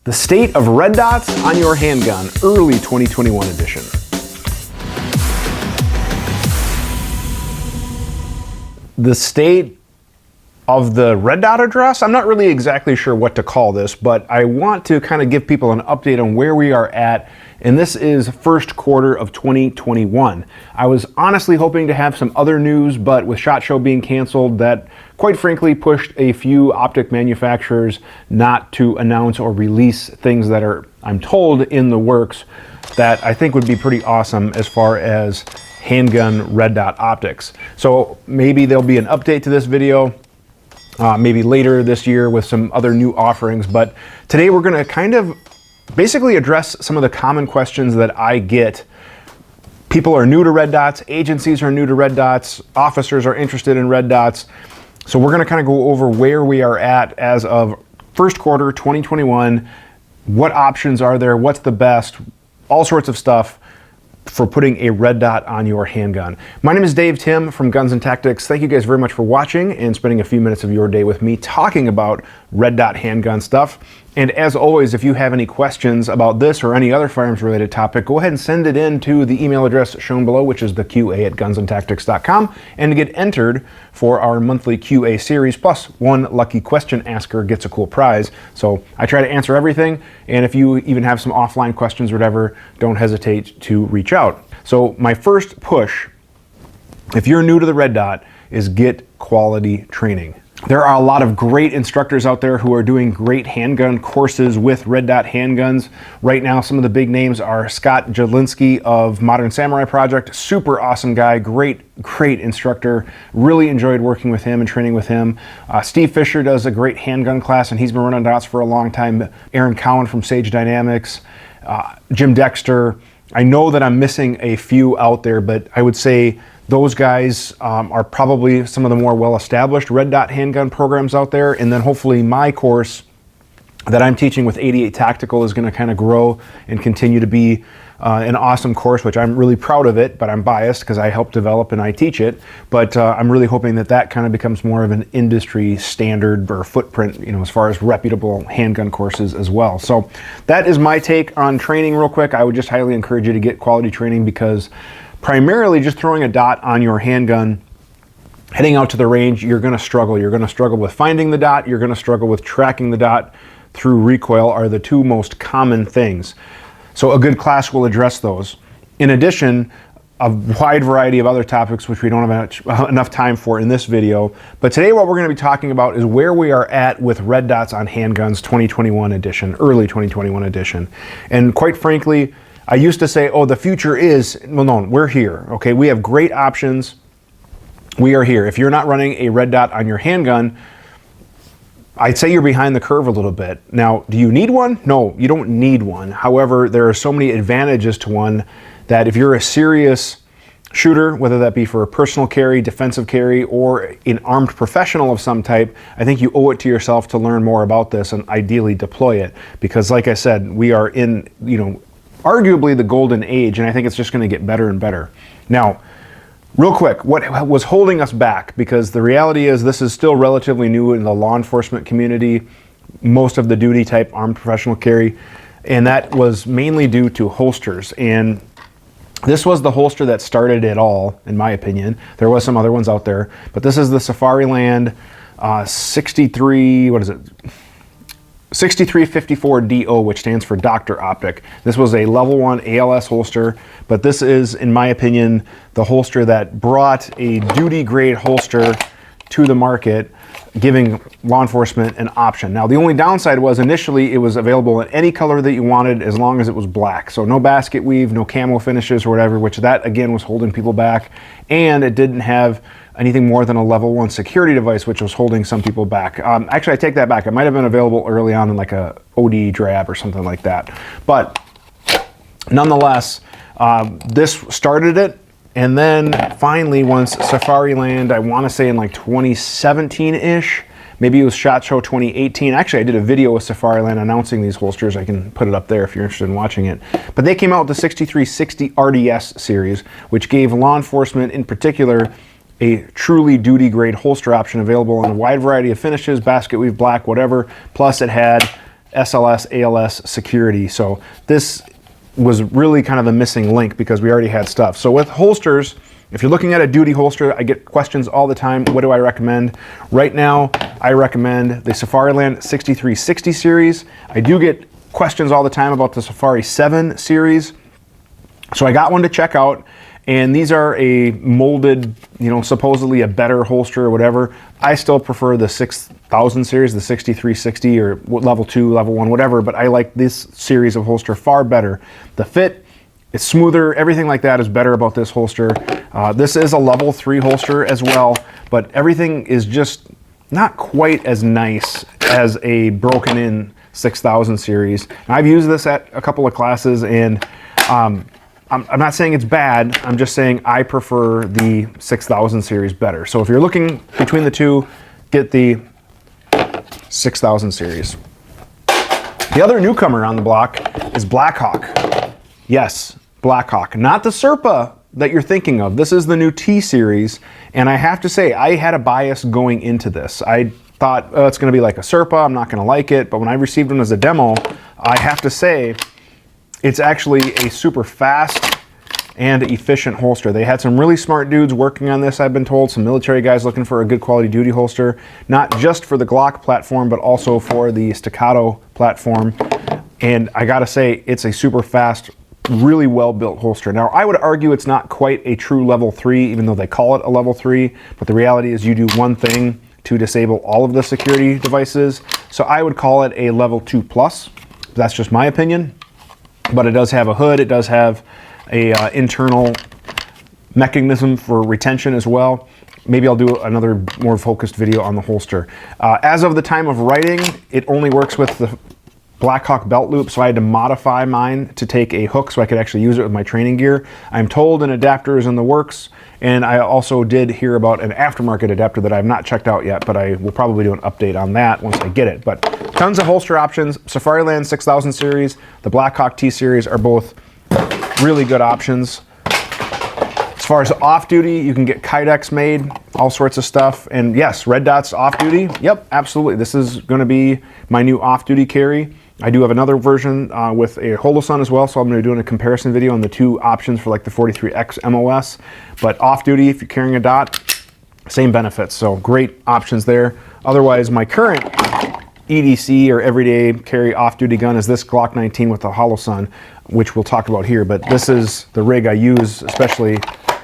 The State of Red Dots on Your Handgun, early 2021 edition. The state of the Red Dot address? I'm not really exactly sure what to call this, but I want to kind of give people an update on where we are at, and this is first quarter of 2021. I was honestly hoping to have some other news, but with SHOT Show being canceled, that quite frankly pushed a few optic manufacturers not to announce or release things that are, I'm told, in the works that I think would be pretty awesome as far as handgun red dot optics. So maybe there'll be an update to this video, maybe later this year with some other new offerings, but today we're gonna kind of basically address some of the common questions that I get. People are new to red dots, agencies are new to red dots, officers are interested in red dots. So we're gonna kind of go over where we are at as of first quarter 2021, what options are there, what's the best, all sorts of stuff for putting a red dot on your handgun. My name is Dave Tim from Guns and Tactics. Thank you guys very much for watching and spending a few minutes of your day with me talking about red dot handgun stuff. And as always, if you have any questions about this or any other firearms related topic, go ahead and send it in to the email address shown below, which is the QA@gunsandtactics.com, and to get entered for our monthly QA series, plus one lucky question asker gets a cool prize. So I try to answer everything, and if you even have some offline questions or whatever, don't hesitate to reach out. So my first push, if you're new to the red dot, is get quality training. There are a lot of great instructors out there who are doing great handgun courses with Red Dot Handguns. Right now, some of the big names are Scott Jadlinski of Modern Samurai Project. Super awesome guy, great instructor. Really enjoyed working with him and training with him. Steve Fisher does a great handgun class, and he's been running dots for a long time. Aaron Cowan from Sage Dynamics, Jim Dexter. I know that I'm missing a few out there, but I would say those guys are probably some of the more well-established red dot handgun programs out there. And then hopefully my course that I'm teaching with 88 Tactical is gonna kind of grow and continue to be an awesome course, which I'm really proud of it, but I'm biased because I help develop and I teach it. But I'm really hoping that that kind of becomes more of an industry standard or footprint, you know, as far as reputable handgun courses as well. So that is my take on training real quick. I would just highly encourage you to get quality training, because primarily just throwing a dot on your handgun, heading out to the range, you're gonna struggle. You're gonna struggle with finding the dot, you're gonna struggle with tracking the dot through recoil are the two most common things. So a good class will address those. In addition, a wide variety of other topics which we don't have enough time for in this video. But today what we're gonna be talking about is where we are at with red dots on handguns 2021 edition, early 2021 edition. And quite frankly, I used to say, oh, the future is, well, no, we're here, okay? We have great options. We are here. If you're not running a red dot on your handgun, I'd say you're behind the curve a little bit. Now, do you need one? No, you don't need one. However, there are so many advantages to one that if you're a serious shooter, whether that be for a personal carry, defensive carry, or an armed professional of some type, I think you owe it to yourself to learn more about this and ideally deploy it. Because like I said, we are in, you know, arguably the golden age, and I think it's just going to get better and better. Now, real quick, what was holding us back? Because the reality is this is still relatively new in the law enforcement community, most of the duty type armed professional carry, and that was mainly due to holsters. And this was the holster that started it all, in my opinion. There was some other ones out there, but this is the Safariland 6354DO, which stands for Dr. Optic. This was a level 1 ALS holster, but this is, in my opinion, the holster that brought a duty grade holster to the market, giving law enforcement an option. Now, the only downside was initially it was available in any color that you wanted as long as it was black. So no basket weave, no camo finishes or whatever, which that again was holding people back. And it didn't have anything more than a level 1 security device, which was holding some people back. Actually, I take that back. It might have been available early on in like a OD drab or something like that. But nonetheless, this started it. And then finally, once Safariland, I want to say in like 2017-ish, maybe it was SHOT Show 2018. Actually, I did a video with Safariland announcing these holsters. I can put it up there if you're interested in watching it. But they came out with the 6360 RDS series, which gave law enforcement in particular a truly duty grade holster option available in a wide variety of finishes, basket weave, black, whatever. Plus it had SLS, ALS security. So this was really kind of the missing link because we already had stuff. So with holsters, if you're looking at a duty holster, I get questions all the time. What do I recommend? Right now, I recommend the Safariland 6360 series. I do get questions all the time about the Safari 7 series. So I got one to check out, and these are a molded, you know, supposedly a better holster or whatever. I still prefer the 6000 series, the 6360 or level 2, level 1, whatever, but I like this series of holster far better. The fit, it's smoother, everything like that is better about this holster. This is a level 3 holster as well, but everything is just not quite as nice as a broken in 6000 series. And I've used this at a couple of classes, and I'm not saying it's bad, I'm just saying I prefer the 6000 series better. So if you're looking between the two, get the 6000 series. The other newcomer on the block is Blackhawk. Yes, Blackhawk, not the Serpa that you're thinking of. This is the new T series, and I have to say, I had a bias going into this. I thought, oh, it's gonna be like a Serpa, I'm not gonna like it, but when I received them as a demo, I have to say, it's actually a super fast and efficient holster. They had some really smart dudes working on this, I've been told, some military guys looking for a good quality duty holster, not just for the Glock platform, but also for the Staccato platform. And I gotta say, it's a super fast, really well-built holster. Now, I would argue it's not quite a true level 3, even though they call it a level 3, but the reality is you do one thing to disable all of the security devices. So I would call it a level 2 plus. That's just my opinion. But it does have a hood, it does have a internal mechanism for retention as well. Maybe I'll do another more focused video on the holster. As of the time of writing, it only works with the Blackhawk belt loop, so I had to modify mine to take a hook so I could actually use it with my training gear. I'm told an adapter is in the works, and I also did hear about an aftermarket adapter that I've not checked out yet, but I will probably do an update on that once I get it. But tons of holster options. Safariland 6000 series, the Blackhawk T series are both really good options. As far as off-duty, you can get Kydex made, all sorts of stuff. And yes, Red Dot's off-duty. Yep, absolutely. This is going to be my new off-duty carry. I do have another version with a Holosun as well, so I'm going to be doing a comparison video on the two options for like the 43X MOS. But off-duty, if you're carrying a dot, same benefits, so great options there. Otherwise, my current EDC or everyday carry off-duty gun is this Glock 19 with the Holosun, which we'll talk about here. But this is the rig I use, especially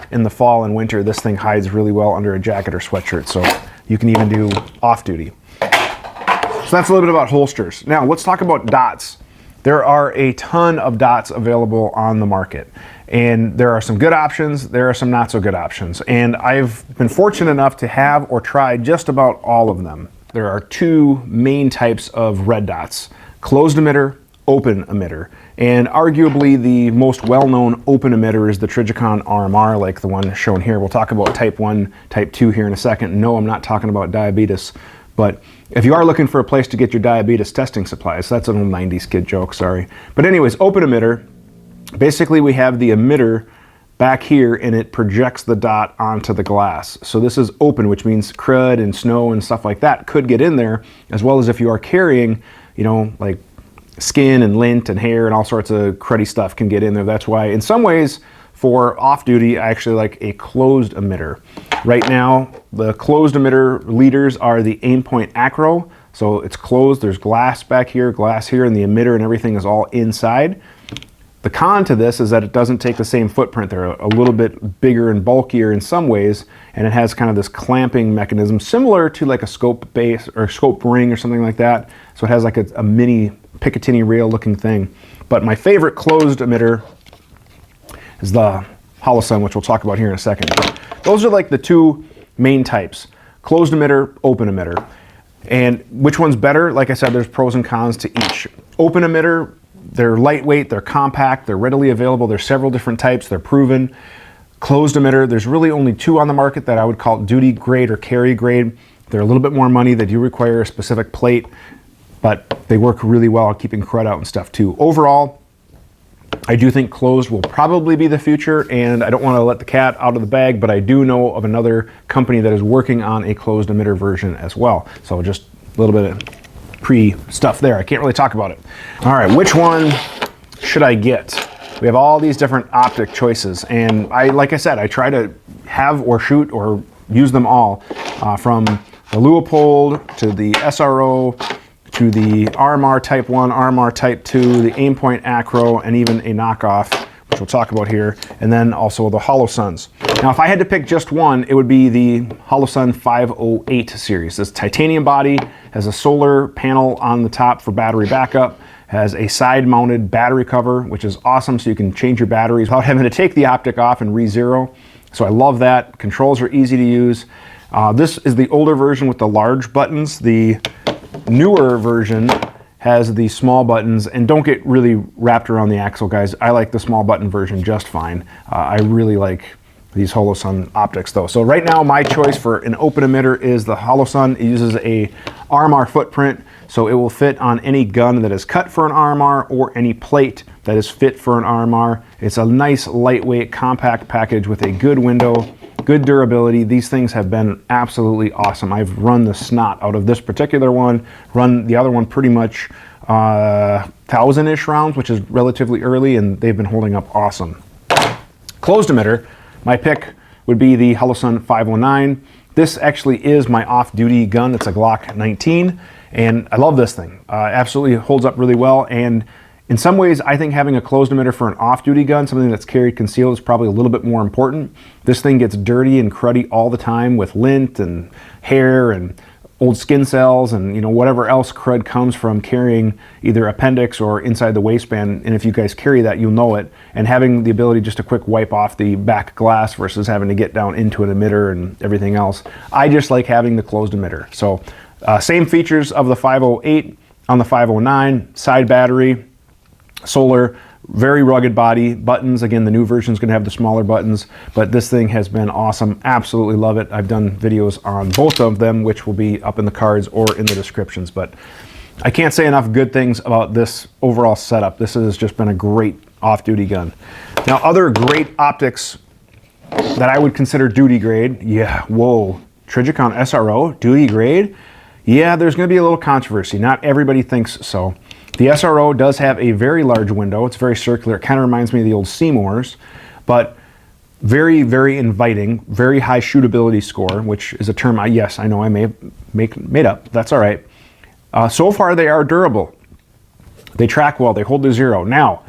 in the fall and winter. This thing hides really well under a jacket or sweatshirt, so you can even do off-duty. So that's a little bit about holsters. Now let's talk about dots. There are a ton of dots available on the market, and there are some good options, there are some not so good options, and I've been fortunate enough to have or try just about all of them. There are two main types of red dots: closed emitter, open emitter. And arguably the most well-known open emitter is the Trijicon RMR, like the one shown here. We'll talk about type 1, type 2 here in a second. No, I'm not talking about diabetes, but if you are looking for a place to get your diabetes testing supplies, that's an old 90s kid joke, sorry. But anyways, open emitter, basically we have the emitter back here and it projects the dot onto the glass. So this is open, which means crud and snow and stuff like that could get in there, as well as if you are carrying, you know, like skin and lint and hair and all sorts of cruddy stuff can get in there. That's why in some ways for off-duty I actually like a closed emitter. Right now the closed emitter leaders are the Aimpoint Acro, so it's closed, there's glass back here, glass here, and the emitter and everything is all inside. The con to this is that it doesn't take the same footprint. They're a little bit bigger and bulkier in some ways, and it has kind of this clamping mechanism similar to like a scope base or scope ring or something like that. So it has like a mini Picatinny rail looking thing. But my favorite closed emitter is the Holosun, which we'll talk about here in a second. But those are like the two main types: closed emitter, open emitter. And which one's better? Like I said, there's pros and cons to each. Open emitter, they're lightweight, they're compact, they're readily available, there's several different types, they're proven. Closed emitter, there's really only two on the market that I would call duty grade or carry grade. They're a little bit more money, they do require a specific plate, but they work really well at keeping crud out and stuff too. Overall, I do think closed will probably be the future, and I don't want to let the cat out of the bag, but I do know of another company that is working on a closed emitter version as well. So just a little bit of pre-stuff there. I can't really talk about it. All right, which one should I get? We have all these different optic choices, and like I said, I try to have or shoot or use them all, from the Leupold to the SRO to the RMR Type 1, RMR Type 2, the Aimpoint Acro, and even a knockoff, which we'll talk about here, and then also the Holosuns. Now, if I had to pick just one, it would be the Holosun 508 series. This titanium body has a solar panel on the top for battery backup, has a side-mounted battery cover, which is awesome, so you can change your batteries without having to take the optic off and re-zero. So I love that. Controls are easy to use. This is the older version with the large buttons. The newer version has the small buttons, and don't get really wrapped around the axle, guys. I like the small button version just fine. I really like these Holosun optics though. So right now my choice for an open emitter is the Holosun. It uses a RMR footprint, so it will fit on any gun that is cut for an RMR or any plate that is fit for an RMR. It's a nice, lightweight, compact package with a good window, good durability. These things have been absolutely awesome. I've run the snot out of this particular one, run the other one pretty much 1,000-ish rounds, which is relatively early, and they've been holding up awesome. Closed emitter, my pick would be the Holosun 509. This actually is my off-duty gun. It's a Glock 19, and I love this thing. Absolutely holds up really well, and in some ways, I think having a closed emitter for an off-duty gun, something that's carried concealed, is probably a little bit more important. This thing gets dirty and cruddy all the time with lint and hair and old skin cells and whatever else crud comes from carrying either appendix or inside the waistband. And if you guys carry that, you'll know it. And having the ability just to quick wipe off the back glass versus having to get down into an emitter and everything else, I just like having the closed emitter. So same features of the 508 on the 509, side battery, solar, very rugged body, buttons. Again, the new version is going to have the smaller buttons, but this thing has been awesome. Absolutely love it. I've done videos on both of them, which will be up in the cards or in the descriptions, but I can't say enough good things about this overall setup. This has just been a great off-duty gun. Now, other great optics that I would consider duty grade. Yeah, whoa, Trijicon SRO, duty grade? Yeah, there's going to be a little controversy. Not everybody thinks so. The SRO does have a very large window. It's very circular. It kind of reminds me of the old Seymours, but very, very inviting, very high shootability score, which is a term I know I may have made up. That's all right. So far, they are durable. They track well. They hold to zero. Now,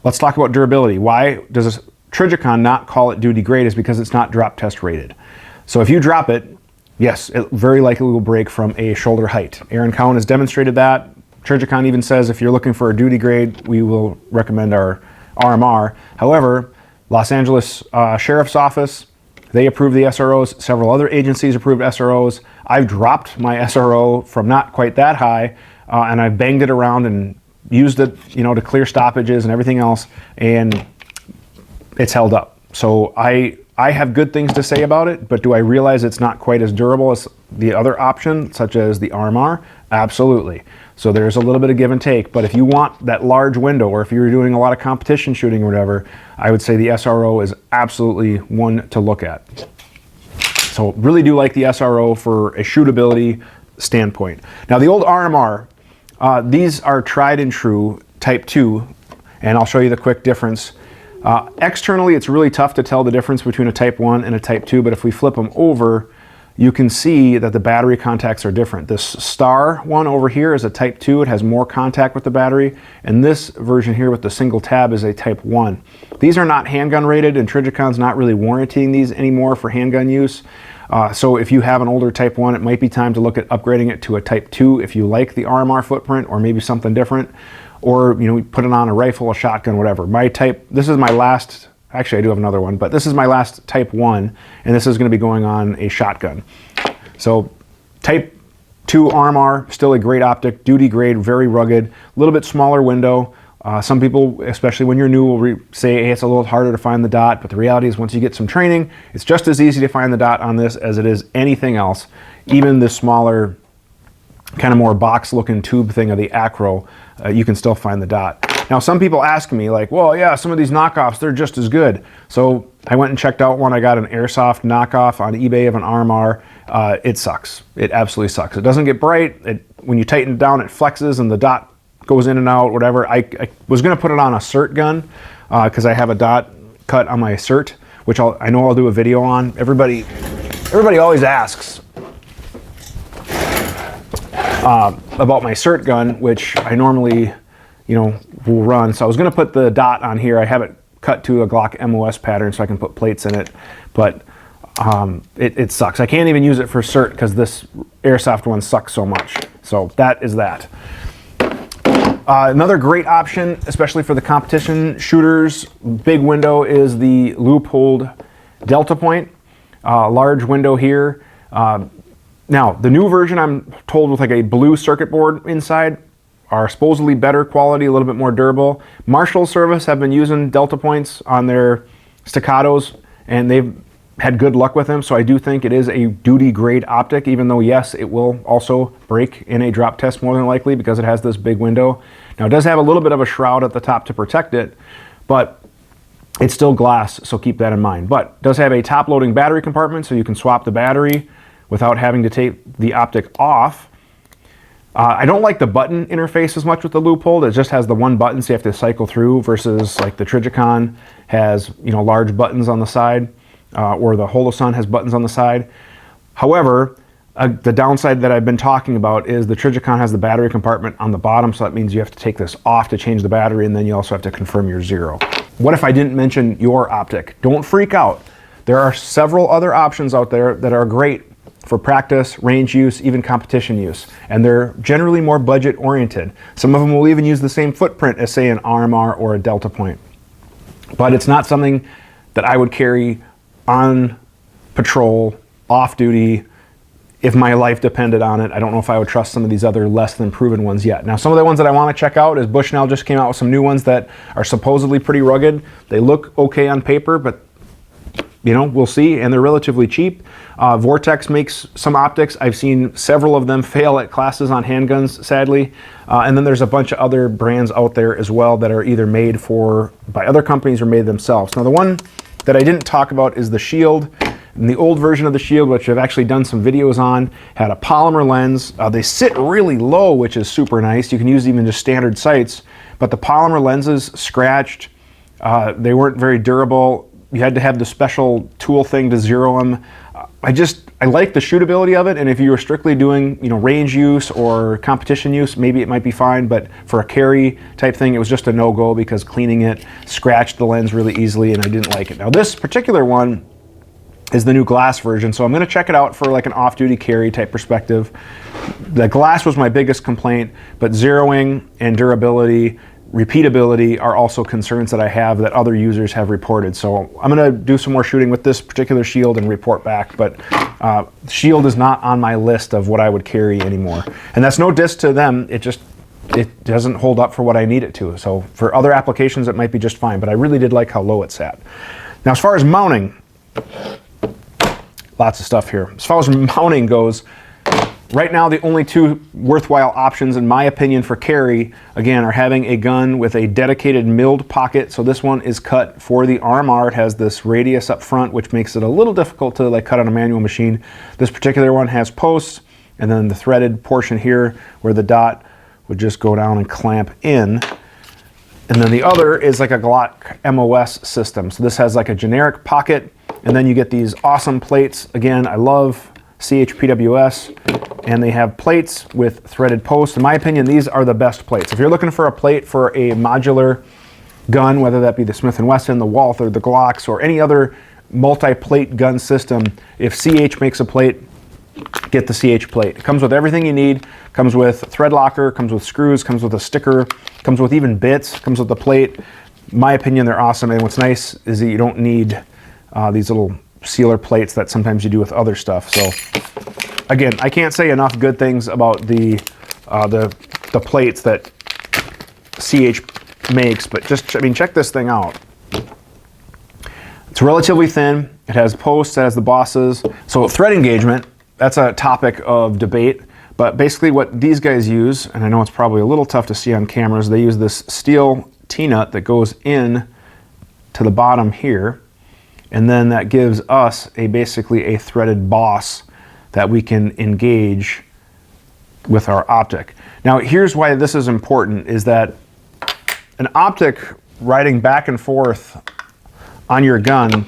let's talk about durability. Why does Trijicon not call it duty grade? Is because it's not drop test rated. So if you drop it, yes, it very likely will break from a shoulder height. Aaron Cowan has demonstrated that. Trijicon even says if you're looking for a duty grade, we will recommend our RMR. However, Los Angeles Sheriff's Office, they approved the SROs. Several other agencies approved SROs. I've dropped my SRO from not quite that high, and I've banged it around and used it, to clear stoppages and everything else, and it's held up. So I have good things to say about it, but do I realize it's not quite as durable as the other option, such as the RMR? Absolutely. So there's a little bit of give and take, but if you want that large window, or if you're doing a lot of competition shooting or whatever, I would say the SRO is absolutely one to look at. So really do like the SRO for a shootability standpoint. Now the old RMR, these are tried and true Type 2, and I'll show you the quick difference. Externally, it's really tough to tell the difference between a Type 1 and a Type 2, but if we flip them over, you can see that the battery contacts are different. This star one over here is a Type 2. It has more contact with the battery, and this version here with the single tab is a Type 1. These are not handgun rated, and Trijicon's not really warranting these anymore for handgun use. So if you have an older Type 1, it might be time to look at upgrading it to a Type 2 if you like the RMR footprint or maybe something different. Or, put it on a rifle, a shotgun, whatever. This is my last, actually I do have another one, but this is my last Type 1, and this is going to be going on a shotgun. So Type 2 RMR, still a great optic, duty grade, very rugged, a little bit smaller window. Some people, especially when you're new, will say, hey, it's a little harder to find the dot, but the reality is once you get some training, it's just as easy to find the dot on this as it is anything else. Even this smaller, kind of more box-looking tube thing of the Acro, you can still find the dot. Now, some people ask me, like, well, yeah, some of these knockoffs, they're just as good. So I went and checked out one. I got an airsoft knockoff on eBay of an RMR. It sucks. It absolutely sucks. It doesn't get bright. When you tighten it down, it flexes and the dot goes in and out, whatever. I was going to put it on a cert gun because I have a dot cut on my cert, which I know I'll do a video on. Everybody always asks about my cert gun, which I normally, will run. So I was going to put the dot on here. I have it cut to a Glock MOS pattern so I can put plates in it, but it sucks. I can't even use it for cert because this airsoft one sucks so much. So that is that. Another great option, especially for the competition shooters, big window, is the loop-holed Delta Point. Large window here. Now, the new version, I'm told, with like a blue circuit board inside, are supposedly better quality, a little bit more durable. Marshall Service have been using Delta Points on their staccatos, and they've had good luck with them, so I do think it is a duty-grade optic, even though, yes, it will also break in a drop test more than likely because it has this big window. Now, it does have a little bit of a shroud at the top to protect it, but it's still glass, so keep that in mind. But it does have a top-loading battery compartment, so you can swap the battery without having to take the optic off. I don't like the button interface as much with the loophole. It just has the one button, so you have to cycle through, versus like the Trijicon has, large buttons on the side, or the Holosun has buttons on the side. However, the downside that I've been talking about is the Trijicon has the battery compartment on the bottom, so that means you have to take this off to change the battery, and then you also have to confirm your zero. What if I didn't mention your optic? Don't freak out. There are several other options out there that are great for practice, range use, even competition use. And they're generally more budget oriented. Some of them will even use the same footprint as, say, an RMR or a Delta Point. But it's not something that I would carry on patrol, off duty, if my life depended on it. I don't know if I would trust some of these other less than proven ones yet. Now, some of the ones that I want to check out is Bushnell just came out with some new ones that are supposedly pretty rugged. They look okay on paper, but we'll see, and they're relatively cheap. Vortex makes some optics. I've seen several of them fail at classes on handguns, sadly. And then there's a bunch of other brands out there as well that are either made by other companies or made themselves. Now, the one that I didn't talk about is the Shield. And the old version of the Shield, which I've actually done some videos on, had a polymer lens. They sit really low, which is super nice. You can use even just standard sights, but the polymer lenses scratched. They weren't very durable. You had to have the special tool thing to zero them. I like the shootability of it, and if you were strictly doing range use or competition use, maybe it might be fine, but for a carry type thing, it was just a no-go because cleaning it scratched the lens really easily, and I didn't like it. Now, this particular one is the new glass version, so I'm going to check it out for like an off-duty carry type perspective. The glass was my biggest complaint, but zeroing and durability, repeatability are also concerns that I have that other users have reported. So I'm going to do some more shooting with this particular Shield and report back, but Shield is not on my list of what I would carry anymore. And that's no diss to them, it doesn't hold up for what I need it to. So for other applications it might be just fine, but I really did like how low it sat. Now, as far as mounting, lots of stuff here. As far as mounting goes, right now, the only two worthwhile options, in my opinion, for carry, again, are having a gun with a dedicated milled pocket. So this one is cut for the RMR. It has this radius up front, which makes it a little difficult to cut on a manual machine. This particular one has posts, and then the threaded portion here where the dot would just go down and clamp in. And then the other is like a Glock MOS system. So this has like a generic pocket, and then you get these awesome plates. Again, I love CHPWS, and they have plates with threaded posts. In my opinion, these are the best plates. If you're looking for a plate for a modular gun, whether that be the Smith & Wesson, the Walther, the Glocks, or any other multi-plate gun system, if CH makes a plate, get the CH plate. It comes with everything you need. Comes with thread locker, comes with screws, comes with a sticker, comes with even bits, comes with the plate. In my opinion, they're awesome, and what's nice is that you don't need these little sealer plates that sometimes you do with other stuff. So again, I can't say enough good things about the plates that CH makes, but just, check this thing out. It's relatively thin. It has posts, it has the bosses. So thread engagement, that's a topic of debate, but basically what these guys use, and I know it's probably a little tough to see on cameras, they use this steel T-nut that goes in to the bottom here, and then that gives us basically a threaded boss that we can engage with our optic. Now here's why this is important, is that an optic riding back and forth on your gun,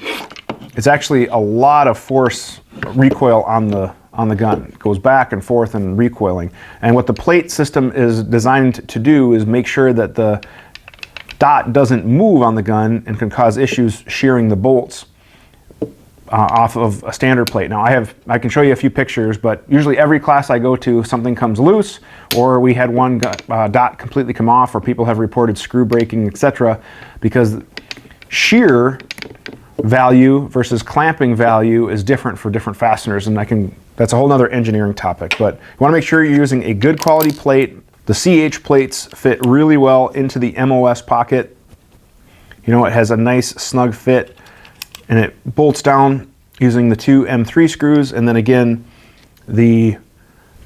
it's actually a lot of force recoil on the gun. It goes back and forth and recoiling. And what the plate system is designed to do is make sure that the dot doesn't move on the gun and can cause issues shearing the bolts off of a standard plate. Now I can show you a few pictures, but usually every class I go to, something comes loose, or we had one dot completely come off, or people have reported screw breaking, etc. Because shear value versus clamping value is different for different fasteners, and that's a whole nother engineering topic. But you want to make sure you're using a good quality plate. The CH plates fit really well into the MOS pocket. You know, it has a nice snug fit, and it bolts down using the two M3 screws, and then again the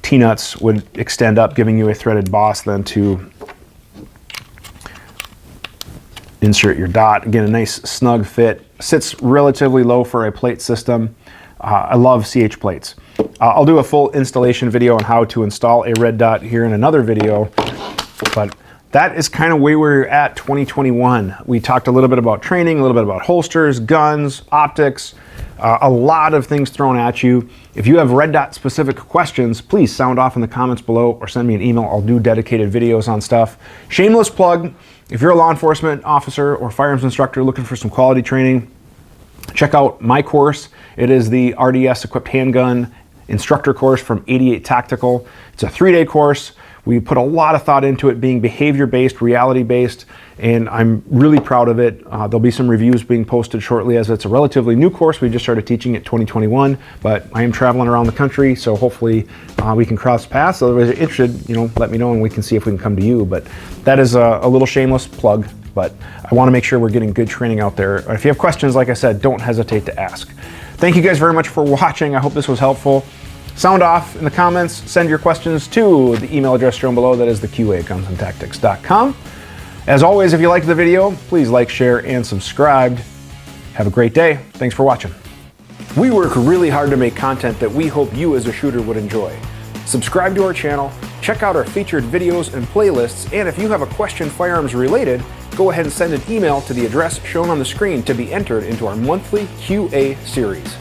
T-nuts would extend up, giving you a threaded boss then to insert your dot. Again, a nice snug fit. Sits relatively low for a plate system. I love CH plates. I'll do a full installation video on how to install a Red Dot here in another video, but that is kind of where we're at 2021. We talked a little bit about training, a little bit about holsters, guns, optics, a lot of things thrown at you. If you have Red Dot specific questions, please sound off in the comments below or send me an email. I'll do dedicated videos on stuff. Shameless plug, if you're a law enforcement officer or firearms instructor looking for some quality training, check out my course. It is the RDS equipped handgun instructor course from 88 Tactical. It's a 3-day course. We put a lot of thought into it being behavior-based, reality-based, and I'm really proud of it. There'll be some reviews being posted shortly, as it's a relatively new course. We just started teaching it 2021, but I am traveling around the country, so hopefully we can cross paths. So if you're interested, you know, let me know and we can see if we can come to you. But that is a little shameless plug, but I want to make sure we're getting good training out there. If you have questions, like I said, don't hesitate to ask. Thank you guys very much for watching. I hope this was helpful. Sound off in the comments. Send your questions to the email address shown below. That is the QA@gunsandtactics.com. As always, if you liked the video, please like, share, and subscribe. Have a great day. Thanks for watching. We work really hard to make content that we hope you as a shooter would enjoy. Subscribe to our channel, check out our featured videos and playlists, and if you have a question firearms related, go ahead and send an email to the address shown on the screen to be entered into our monthly QA series.